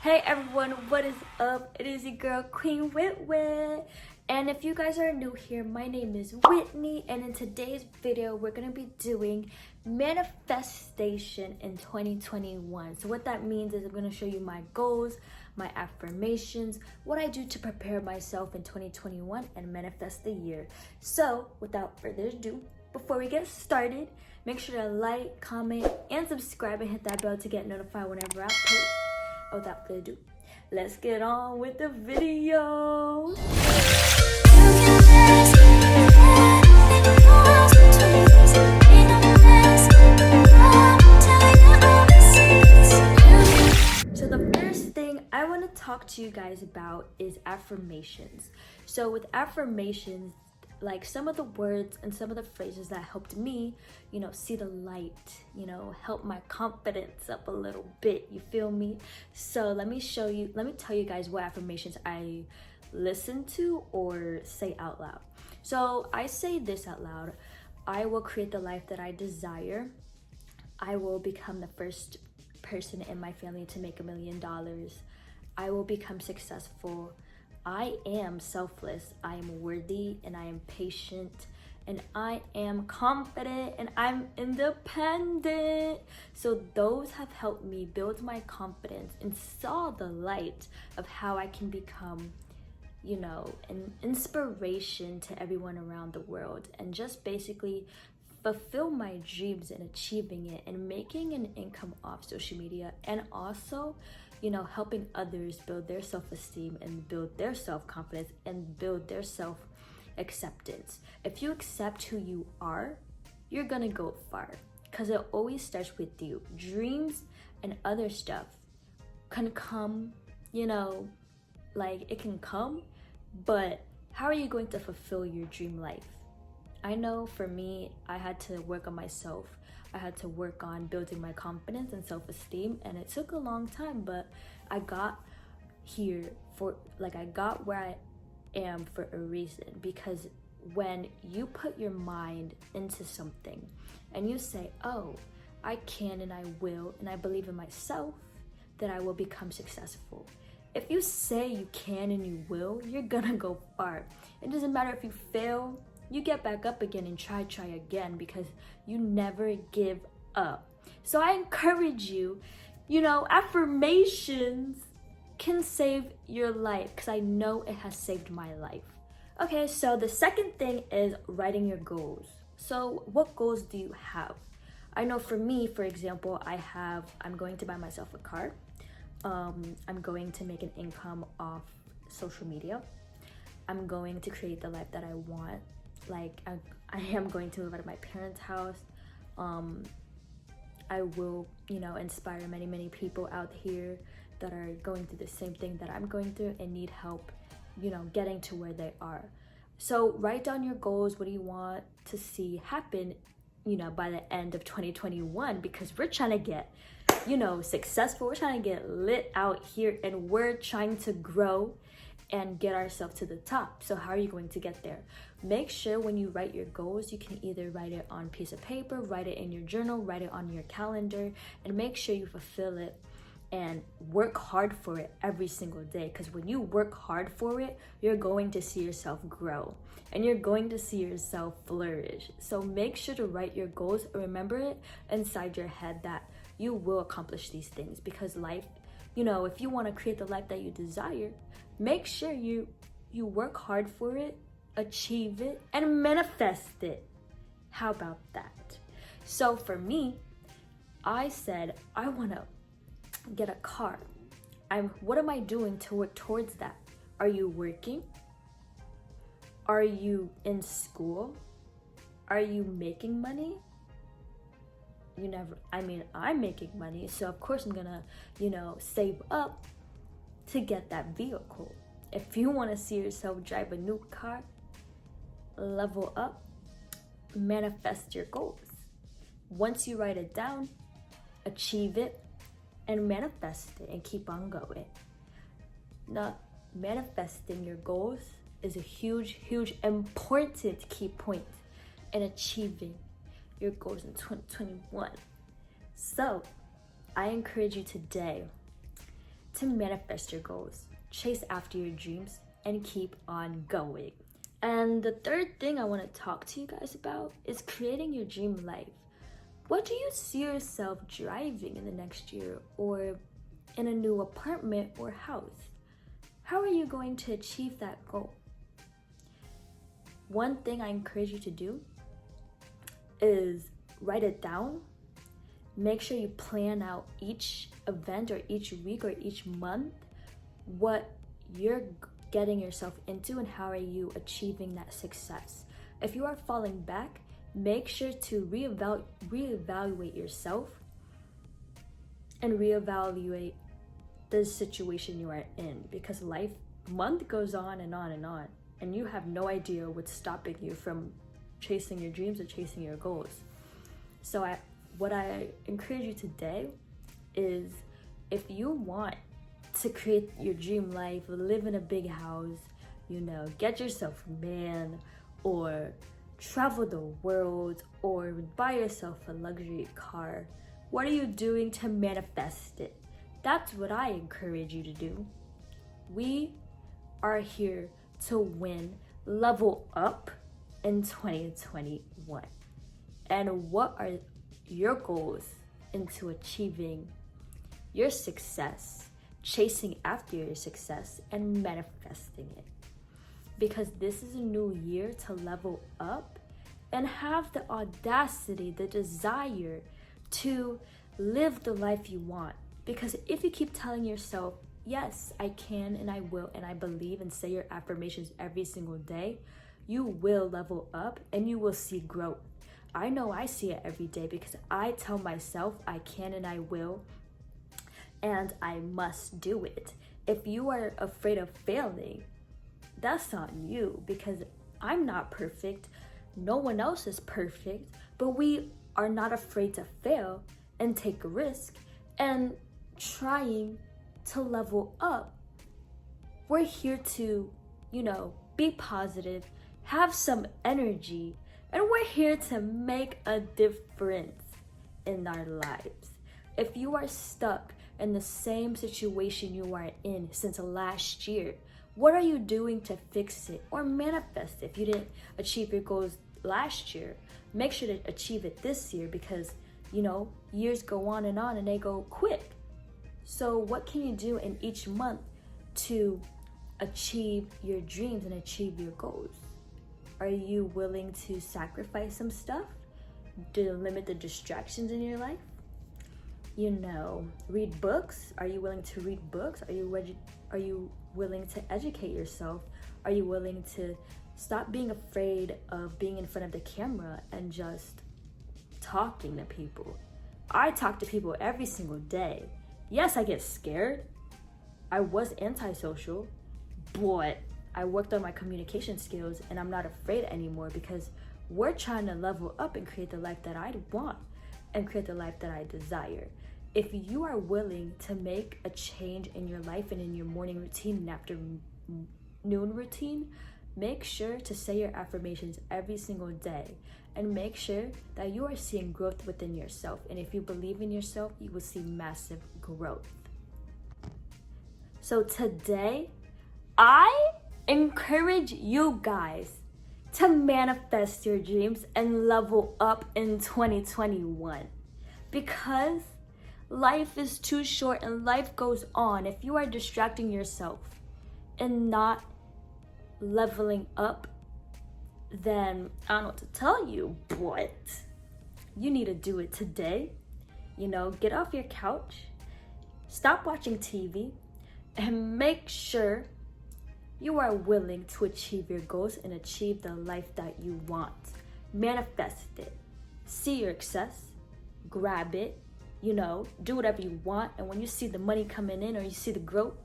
Hey everyone, what is up? It is your girl Queen Whit. And if you guys are new here, my name is Whitney, and in today's video we're gonna be doing manifestation in 2021. So what that means is I'm gonna show you my goals, my affirmations, what I do to prepare myself in 2021 and manifest the year. So without further ado, before we get started, make sure to like, comment, and subscribe and hit that bell to get notified whenever I post. Without further ado, let's get on with the video. So the first thing I want to talk to you guys about is affirmations. So with affirmations, like some of the words and some of the phrases that helped me, see the light, help my confidence up a little bit, you feel me? So let me tell you guys what affirmations I listen to or say out loud. So I say this out loud: I will create the life that I desire. I will become the first person in my family to make $1 million. I will become successful. I am selfless, I am worthy, and I am patient, and I am confident, and I'm independent. So those have helped me build my confidence and saw the light of how I can become, an inspiration to everyone around the world, and just basically fulfill my dreams and achieving it and making an income off social media, and also helping others build their self-esteem and build their self-confidence and build their self-acceptance. If you accept who you are, you're gonna go far, because it always starts with you. Dreams and other stuff can come, it can come, but how are you going to fulfill your dream life? I know for me, I had to work on myself. I had to work on building my confidence and self-esteem, and it took a long time, but I got I got where I am for a reason. Because when you put your mind into something and you say, oh, I can and I will, and I believe in myself, that I will become successful. If you say you can and you will, you're gonna go far. It doesn't matter if you fail, you get back up again and try again, because you never give up. So I encourage you, affirmations can save your life, because I know it has saved my life. Okay, so the second thing is writing your goals. So what goals do you have? I know for me, for example, I'm going to buy myself a car. I'm going to make an income off social media. I'm going to create the life that I want. I am going to live at my parents' house. I will, inspire many people out here that are going through the same thing that I'm going through and need help, getting to where they are. So write down your goals. What do you want to see happen, by the end of 2021? Because we're trying to get, successful. We're trying to get lit out here, and we're trying to grow and get ourselves to the top. So how are you going to get there? Make sure when you write your goals, you can either write it on a piece of paper, write it in your journal, write it on your calendar, and make sure you fulfill it and work hard for it every single day. Because when you work hard for it, you're going to see yourself grow and you're going to see yourself flourish. So make sure to write your goals and remember it inside your head that you will accomplish these things. Because life, if you want to create the life that you desire, make sure you work hard for it, achieve it, and manifest it. How about that? So for me, I said, I want to get a car. What am I doing to work towards that? Are you working? Are you in school? Are you making money? I'm making money, so of course I'm gonna, save up to get that vehicle. If you want to see yourself drive a new car, level up, manifest your goals. Once you write it down, achieve it, and manifest it, and keep on going. Now, manifesting your goals is a huge important key point in achieving your goals in 2021. So I encourage you today to manifest your goals, chase after your dreams, and keep on going. And the third thing I want to talk to you guys about is creating your dream life. What do you see yourself driving in the next year, or in a new apartment or house? How are you going to achieve that goal? One thing I encourage you to do is write it down. Make sure you plan out each event or each week or each month what you're getting yourself into and how are you achieving that success. If you are falling back, make sure to reevaluate yourself and reevaluate the situation you are in, because month goes on and on and on, and you have no idea what's stopping you from chasing your dreams or chasing your goals. So what I encourage you today is, if you want to create your dream life, live in a big house, get yourself a man, or travel the world, or buy yourself a luxury car, what are you doing to manifest it? That's what I encourage you to do. We are here to win, level up in 2021. And what are your goals into achieving your success, chasing after your success, and manifesting it? Because this is a new year to level up and have the audacity, the desire to live the life you want. Because if you keep telling yourself, yes, I can and I will and I believe, and say your affirmations every single day, you will level up and you will see growth. I know I see it every day because I tell myself I can and I will, and I must do it. If you are afraid of failing, that's on you, because I'm not perfect. No one else is perfect, but we are not afraid to fail and take a risk and trying to level up. We're here to, be positive, have some energy, and we're here to make a difference in our lives. If you are stuck in the same situation you are in since last year, what are you doing to fix it or manifest it? If you didn't achieve your goals last year, make sure to achieve it this year, because, years go on and they go quick. So what can you do in each month to achieve your dreams and achieve your goals? Are you willing to sacrifice some stuff to limit the distractions in your life? Read books. Are you willing to read books? Are you willing to educate yourself? Are you willing to stop being afraid of being in front of the camera and just talking to people? I talk to people every single day. Yes, I get scared. I was antisocial, but I worked on my communication skills and I'm not afraid anymore, because we're trying to level up and create the life that I want and create the life that I desire. If you are willing to make a change in your life and in your morning routine and afternoon routine, make sure to say your affirmations every single day, and make sure that you are seeing growth within yourself. And if you believe in yourself, you will see massive growth. So today, I encourage you guys to manifest your dreams and level up in 2021, because life is too short and life goes on. If you are distracting yourself and not leveling up, then I don't know what to tell you, but you need to do it today. Get off your couch, stop watching TV, and make sure you are willing to achieve your goals and achieve the life that you want. Manifest it. See your success, grab it, do whatever you want. And when you see the money coming in or you see the growth,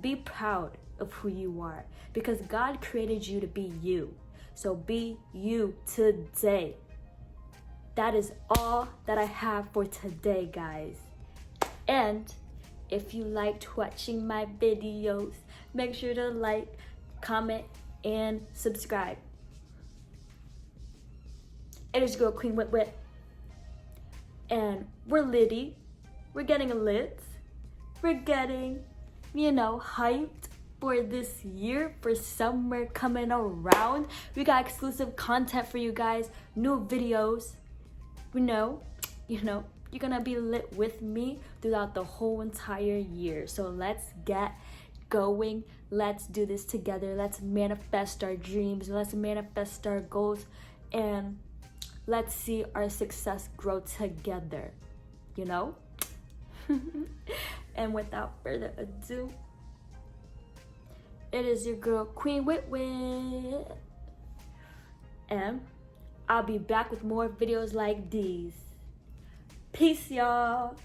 be proud of who you are, because God created you to be you. So be you today. That is all that I have for today, guys. And if you liked watching my videos, make sure to like, comment, and subscribe. It is your girl, Queen Wit. And we're litty. We're getting lit. We're getting hyped for this year, for summer coming around. We got exclusive content for you guys, new videos. You're gonna be lit with me throughout the whole entire year. So let's get going. Let's do this together. Let's manifest our dreams. Let's manifest our goals. And let's see our success grow together. And without further ado, it is your girl, Queen Whitney. And I'll be back with more videos like these. Peace, y'all.